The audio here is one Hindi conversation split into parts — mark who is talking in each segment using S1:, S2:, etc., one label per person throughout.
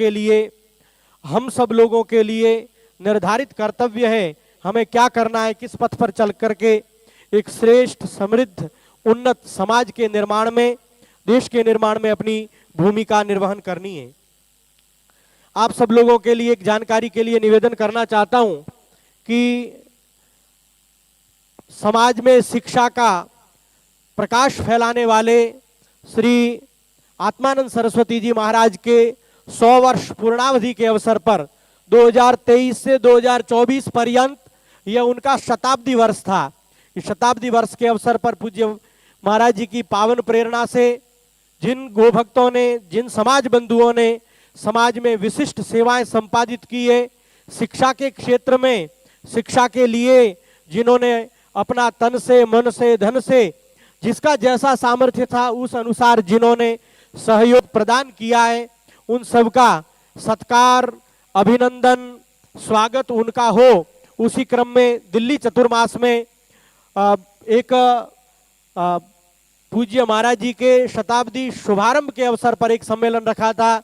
S1: के लिए, हम सब लोगों के लिए निर्धारित कर्तव्य है। हमें क्या करना है, किस पथ पर चल करके एक श्रेष्ठ, समृद्ध, उन्नत समाज के निर्माण में, देश के निर्माण में अपनी भूमिका निर्वहन करनी है। आप सब लोगों के लिए एक जानकारी के लिए निवेदन करना चाहता हूं कि समाज में शिक्षा का प्रकाश फैलाने वाले श्री आत्मानंद सरस्वती जी महाराज के 100 वर्ष पूर्णावधि के अवसर पर 2023 से 2024 पर्यंत यह उनका शताब्दी वर्ष था। इस शताब्दी वर्ष के अवसर पर पूज्य महाराज जी की पावन प्रेरणा से जिन गोभक्तों ने, जिन समाज बंधुओं ने समाज में विशिष्ट सेवाएं संपादित की है, शिक्षा के क्षेत्र में, शिक्षा के लिए जिन्होंने अपना तन से, मन से, धन से, जिसका जैसा सामर्थ्य था उस अनुसार जिन्होंने सहयोग प्रदान किया है, उन सबका सत्कार, अभिनंदन, स्वागत उनका हो। उसी क्रम में दिल्ली चतुर्मास में एक पूज्य महाराज जी के शताब्दी शुभारंभ के अवसर पर एक सम्मेलन रखा था,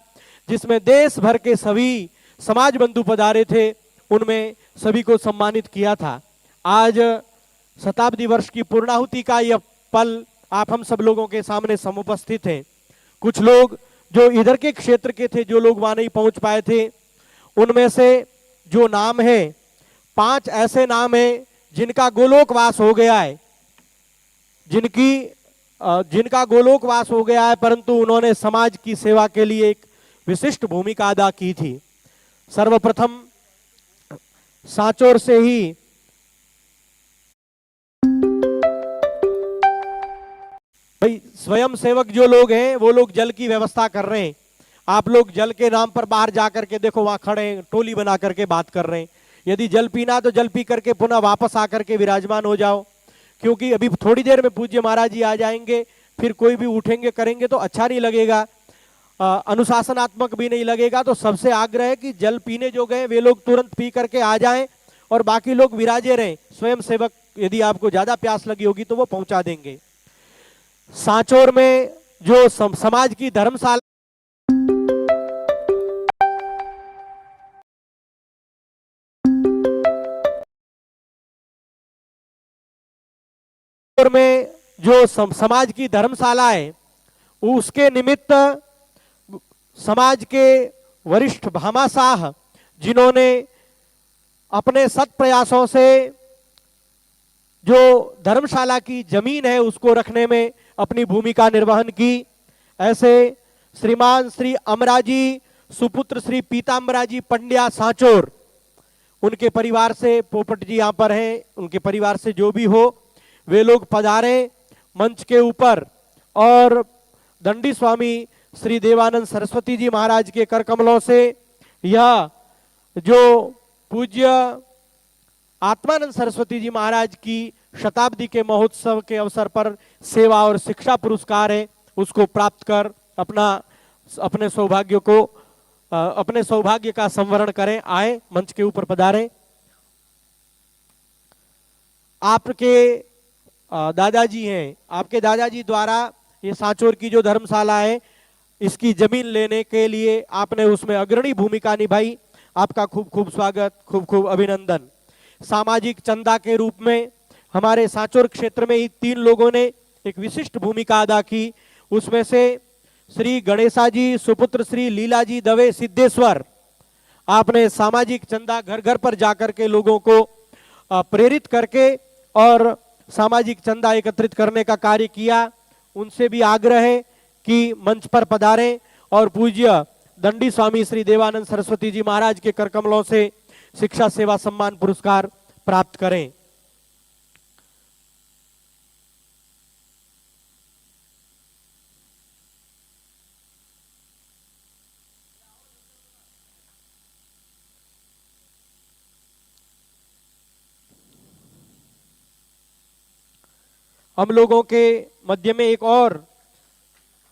S1: जिसमें देश भर के सभी समाज बंधु पधारे थे। उनमें सभी को सम्मानित किया था। आज शताब्दी वर्ष की पूर्णाहुति का यह पल आप हम सब लोगों के सामने समुपस्थित हैं। कुछ लोग जो इधर के क्षेत्र के थे, जो लोग वहां नहीं पहुंच पाए थे, उनमें से जो नाम है, 5 ऐसे नाम हैं जिनका गोलोकवास हो गया है, जिनका गोलोकवास हो गया है, परंतु उन्होंने समाज की सेवा के लिए एक विशिष्ट भूमिका अदा की थी। सर्वप्रथम सांचौर से ही भाई स्वयं सेवक जो लोग हैं वो लोग जल की व्यवस्था कर रहे हैं। आप लोग जल के नाम पर बाहर जाकर के देखो, वहां खड़े हैं, टोली बना करके बात कर रहे हैं। यदि जल पीना तो जल पी करके पुनः वापस आकर के विराजमान हो जाओ, क्योंकि अभी थोड़ी देर में पूज्य महाराज जी आ जाएंगे, फिर कोई भी उठेंगे करेंगे तो अच्छा नहीं लगेगा, अनुशासनात्मक भी नहीं लगेगा। तो सबसे आग्रह है कि जल पीने जो गए वे लोग तुरंत पी करके आ जाएं और बाकी लोग विराजे रहें। स्वयं सेवक यदि आपको ज्यादा प्यास लगी होगी तो वो पहुंचा देंगे। सांचौर में जो समाज की धर्मशाला में जो समाज की धर्मशाला है, उसके निमित्त समाज के वरिष्ठ भामाशाह जिन्होंने अपने सत प्रयासों से जो धर्मशाला की जमीन है उसको रखने में अपनी भूमिका निर्वहन की, ऐसे श्रीमान श्री अमराजी सुपुत्र श्री पीताम्बराजी पंड्या सांचौर, उनके परिवार से, पोपट जी यहाँ पर हैं, उनके परिवार से जो भी हो वे लोग पधारे मंच के ऊपर और दंडी स्वामी श्री देवानंद सरस्वती जी महाराज के कर कमलों से यह जो पूज्य आत्मानंद सरस्वती जी महाराज की शताब्दी के महोत्सव के अवसर पर सेवा और शिक्षा पुरस्कार है, उसको प्राप्त कर अपने सौभाग्य का संवरण करें। आए मंच के ऊपर पधारें। आपके दादाजी हैं, आपके दादाजी द्वारा ये सांचौर की जो धर्मशाला है इसकी जमीन लेने के लिए आपने उसमें अग्रणी भूमिका निभाई। आपका खूब खूब स्वागत, खूब खूब अभिनंदन। सामाजिक चंदा के रूप में हमारे सांचौर क्षेत्र में ही 3 लोगों ने एक विशिष्ट भूमिका अदा की। उसमें से श्री गणेशाजी सुपुत्र श्री लीलाजी दवे सिद्धेश्वर, आपने सामाजिक चंदा घर घर पर जाकर के लोगों को प्रेरित करके और सामाजिक चंदा एकत्रित करने का कार्य किया। उनसे भी आग्रह है कि मंच पर पधारें और पूज्य दंडी स्वामी श्री देवानंद सरस्वती जी महाराज के कर कमलों से शिक्षा सेवा सम्मान पुरस्कार प्राप्त करें। हम लोगों के मध्य में एक और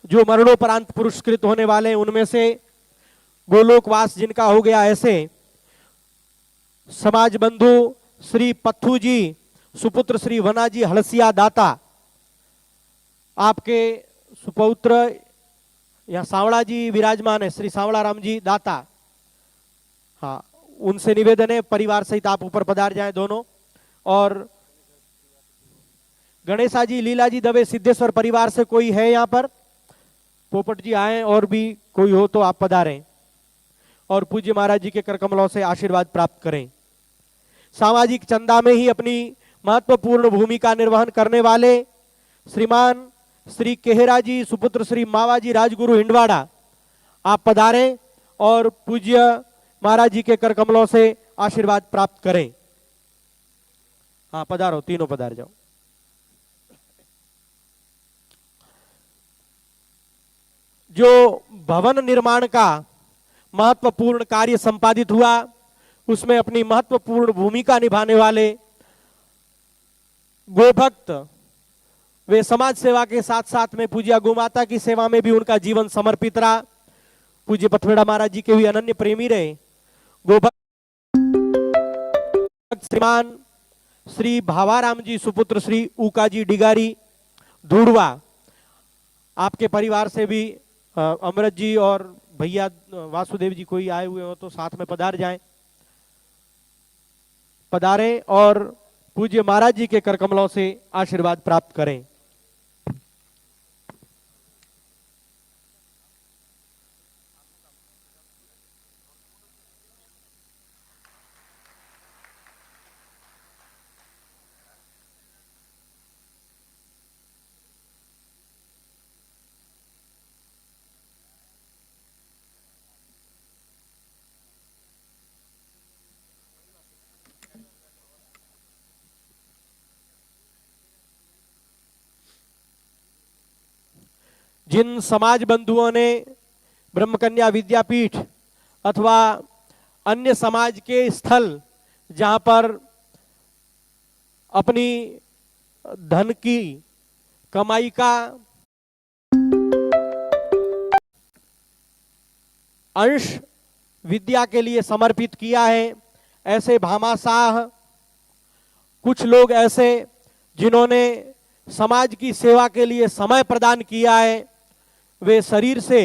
S1: जो मरणोपरांत पुरस्कृत होने वाले हैं, उनमें से गोलोकवास जिनका हो गया, ऐसे समाज बंधु श्री पत्थू जी सुपुत्र श्री वनाजी हलसिया दाता, आपके सुपौत्र यहाँ सांवड़ा जी विराजमान है, श्री सांवड़ा राम जी दाता। हाँ, उनसे निवेदन है परिवार सहित आप ऊपर पधार जाएं दोनों। और गणेशा जी, लीला जी दवे सिद्धेश्वर परिवार से कोई है यहाँ पर? पोपट जी आए, और भी कोई हो तो आप पधारें और पूज्य महाराज जी के कर कमलों से आशीर्वाद प्राप्त करें। सामाजिक चंदा में ही अपनी महत्वपूर्ण भूमिका निर्वहन करने वाले श्रीमान श्री केहरा जी सुपुत्र श्री मावाजी राजगुरु हिंडवाड़ा, आप पधारें और पूज्य महाराज जी के कर कमलों से आशीर्वाद प्राप्त करें। हाँ पधारो, तीनों पधार जाओ। जो भवन निर्माण का महत्वपूर्ण कार्य संपादित हुआ, उसमें अपनी महत्वपूर्ण भूमिका निभाने वाले गोभक्त, वे समाज सेवा के साथ साथ में पूज्य गोमाता की सेवा में भी उनका जीवन समर्पित रहा। पूज्य पथवेड़ा महाराज जी के भी अनन्य प्रेमी रहे। गोभक्त श्रीमान श्री भावाराम जी सुपुत्र श्री ऊका जी डिगारी धूड़वा, आपके परिवार से भी अमृत जी और भैया वासुदेव जी कोई आए हुए हो तो साथ में पधार जाएं, पधारें और पूज्य महाराज जी के कर कमलों से आशीर्वाद प्राप्त करें। जिन समाज बंधुओं ने ब्रह्मकन्या विद्यापीठ अथवा अन्य समाज के स्थल जहां पर अपनी धन की कमाई का अंश विद्या के लिए समर्पित किया है, ऐसे भामाशाह कुछ लोग ऐसे जिन्होंने समाज की सेवा के लिए समय प्रदान किया है, वे शरीर से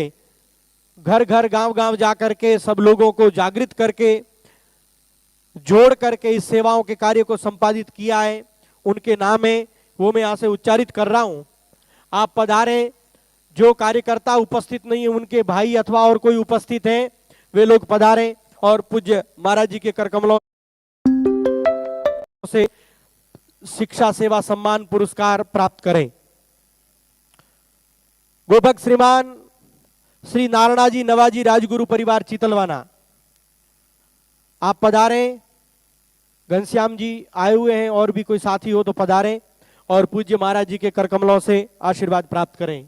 S1: घर घर गांव गांव जाकर के सब लोगों को जागृत करके जोड़ करके इस सेवाओं के कार्य को संपादित किया है। उनके नाम है वो मैं यहां से उच्चारित कर रहा हूं, आप पधारें। जो कार्यकर्ता उपस्थित नहीं है, उनके भाई अथवा और कोई उपस्थित हैं, वे लोग पधारें और पूज्य महाराज जी के कर कमलों से शिक्षा सेवा सम्मान पुरस्कार प्राप्त करें। गोभक्त श्रीमान श्री नारायणा जी नवाजी राजगुरु परिवार चितलवाना, आप पधारें। घनश्याम जी आए हुए हैं, और भी कोई साथी हो तो पधारें और पूज्य महाराज जी के कर कमलों से आशीर्वाद प्राप्त करें।